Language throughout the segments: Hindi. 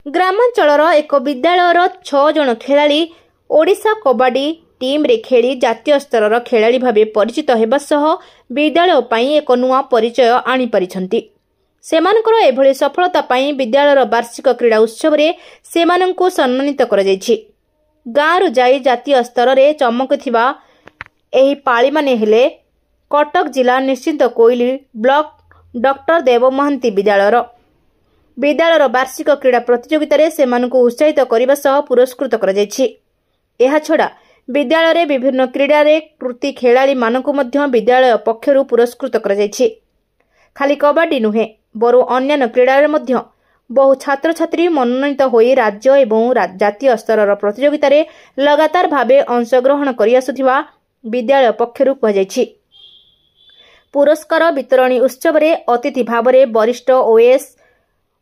ग्रामांचलर एक विद्यालयर 6 जन खेलाड़ी ओडिशा कबड्डी टीम रे खेली जातीय स्तर खेलाड़ी भावे परिचित हेबा सह विद्यालय पई एक नुआ परिचय आनी परिछंती। सेमानकर एभली सफलता पई विद्यालयर वार्षिक क्रीड़ा उत्सव रे सेमानंकु सम्मानित करा जायछि। गाँरु जाई जातीय स्तर रे चमकुथिबा एही पाळी माने हेले कटक जिला निश्चिंत कोइली ब्लॉक डॉक्टर देव महांती विद्यालयर वार्षिक क्रीड़ा प्रतियोगिता रे सेमानंकु उत्साहित करबा सह पुरस्कृत करा जायछि। एहा छडा विद्यालय रे विभिन्न क्रीड़ा रे कृति खेलाड़ी मानकु मध्य विद्यालय पक्षरु पुरस्कृत करा जायछि। खाली कबड्डी नुहे बरु अन्य क्रीड़ा रे मध्य बहु छात्र छात्री मनोनीत होई राज्य एवं जातीय स्तर प्रतियोगिता रे लगातार भावे अंशग्रहण करि आसुथिबा विद्यालय पक्षरु कहा जायछि। पुरस्कार वितरणी उत्सव रे अतिथि भावरे वरिष्ठ ओएस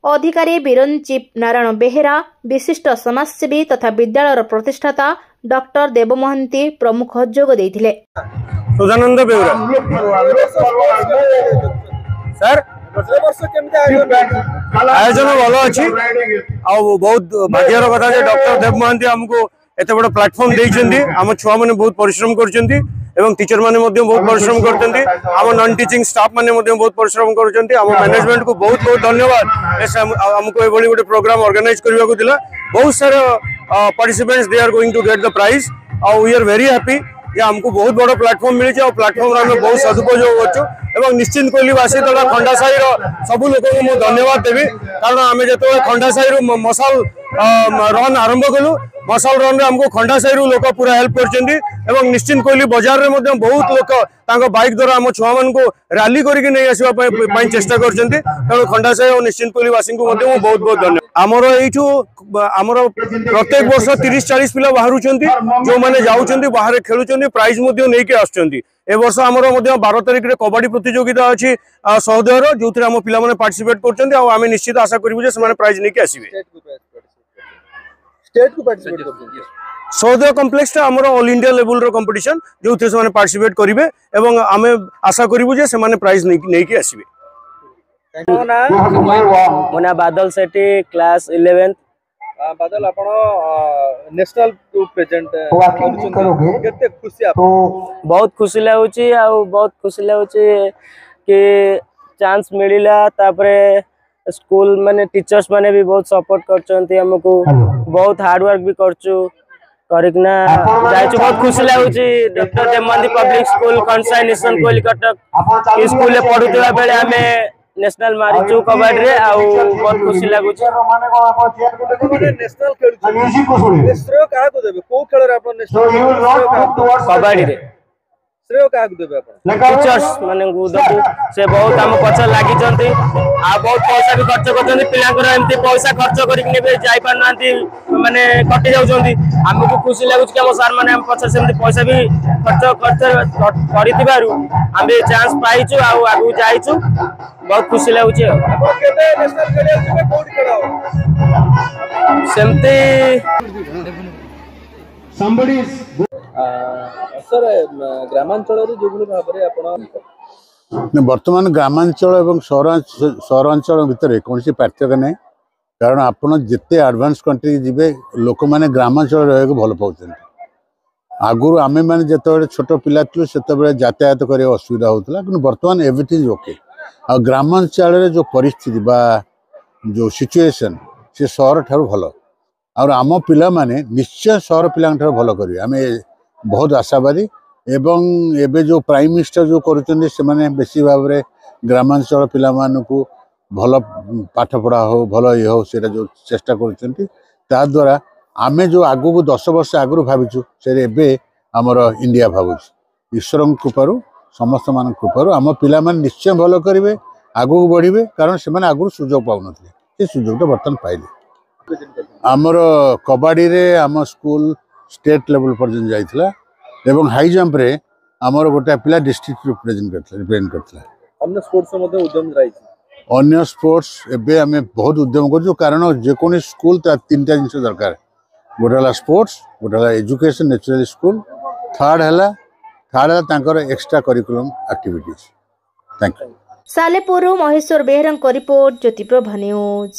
अधिकारी बीरनचिप नारायण बेहेरा विशिष्ट समाजसेवी तथा विद्यालयर प्रतिष्ठाता डॉक्टर देव महांती प्रमुख जोग देइथिले। सुधानंद बेउरा सर आयोजन भल अच्छी बहुत भाग्यर कथा डॉक्टर देव महांती आमको एत बड़ प्लाटफॉर्म देइछन्ती। आम छुआ माने बहुत परिश्रम करछन्ती एवं टीचर माने मध्य बहुत परिश्रम करछन्ती। आम नॉन टीचिंग स्टाफ माने मध्य बहुत परिश्रम करछन्ती। आम मैनेजमेंट को बहुत बहुत धन्यवाद हमको एभली गोटे प्रोग्राम ऑर्गेनाइज करबा को दिला। बहुत सारा participants they are going to get the prize और वी आर वेरी हैप्पी ये हमको बहुत बड़ा प्लाटफॉर्म मिली और प्लाटफॉर्म आम बहुत सदुपयोग कर निश्चिंत कोहलीवासी दल खंडासाही सब लोक को धन्यवाद देवी कारण आम जो खंडासाही मशाल रन आरंभ कलु मशाल रन रे हमको खंडासाही लोक पूरा हेल्प कर निश्चिंत कोहली बाजार में बहुत लोक बाइक द्वारा आम छुआ मान को रैली करके आसवाई चेष्टा कर खंडासाही और निश्चिंत कोहलीवासी को बहुत बहुत धन्यवाद। आमर यू आमर प्रत्येक वर्ष 30-40 पिला बाहर जो मैंने जाऊँ बाहर खेलुं प्राइज नहीं आसुँच। ए वर्ष आमर 12 तारिख रे कबड्डी प्रतियोगिता अच्छी सहदेवर जो आम पिला पार्टिसिपेट कर निश्चित आशा करूँ प्राइज नहीं आसवे। सहदेव कम्प्लेक्स आमर ऑल इंडिया लेवल रो कंपटीशन जो से पार्टिसिपेट करेंगे और आम आशा करूँ प्राइज नहीं आसवे। मो ना बादल सेठी क्लास 11th बादल आपण नेशनल प्रेजेंट केते खुशी आप बहुत खुशी लाଗୁची आ बहुत खुशी लाଗୁची कि चांस मिलिला तापरे स्कूल माने टीचर्स माने भी बहुत सपोर्ट करचंती हमको बहुत हार्ड वर्क भी करचू करकना जायछु बहुत खुशी लाଗୁची। Doctor Dev Mahanty public school कंसाई नेशनल कोइली कटक स्कूल ले पढुतबा बेले हमें नेशनल मारिचु कबड्डी रे आ बहुत खुशी लागुची। नेशनल खेलु श्रेय का को देबे को खेल रे आपण नेशनल कबड्डी रे श्रेय का को देबे आपण टीचर्स माने गुदकु से बहुत हम पछ लागि जंती आ बहुत पैसा भी खर्च करजंती पिलांकर एमती पैसा खर्च करिक नेबे जाई पारनांती माने कटि जाउ जंती हमकु खुशी लागुची कि हम सर माने हम पछ सेमती पैसा भी खर्च करितिबारु हम भी चांस पाइछु आ आगु जाइछु बहुत खुशी लागुची। केते नेशनल खेल जिबे कोड खेलाओ सेमती somebody सर ग्रामांचल रे जोबुली भाबरे आपण वर्तमान ग्रामांचल एवं सहरांचल भितर कौन पार्थक्य नहीं कारण आपड़ जिते एडवांस कंट्री जीवे लोक मैंने ग्रामांचल रहा भल पाँच आगुरी आम मैंने जिते छोट पिला थी से यातायात कर असुविधा होता कि बर्तमान एवरीथिंग ओके आ ग्रामांचल जो परिस्थिति बा जो सिचुएशन से सहर ठार भल और आम पिला माने निश्चय सहर पिला भल करेंगे आम बहुत आशावादी एवं एबे जो प्राइम मिनिस्टर जो करुँचे से माने बेसी भाव में ग्रामांचल पिला मानकु भल पाठ पढ़ा हो भल ये हो से जो चेष्टा करा द्वारा आमे जो आगु को 10 वर्ष आगु भाविचु से एबे आमर इंडिया भावुच ईश्वर कृपारू समस्त मान कृपारू आम पिला माने निश्चय भल करेंगे आगु बढ़े कारण से आगु सुजोग पाऊन से सुजोगटा बर्तमान पाइले। आमर कबड्डी रे आम स्कूल स्टेट लेवल पर्यटन जाइथिला एवं हाई जंप रे आमर गोटा पिला डिस्ट्रिक्ट रिप्रेजेंट करथिला अन्य स्पोर्ट्स मध्ये उद्यम राइछि अन्य स्पोर्ट्स एबे आमे बहुत उद्यम करजु कारण जे कोनी स्कूल ता तीनटा जिंस दरकार गोटाला स्पोर्ट्स गोटाला एजुकेशन नेचुरल स्कूल थर्ड हला तांकर extra curriculum activities. Thank you. Salepur Maheshwar Behera report Jyotiprabha news.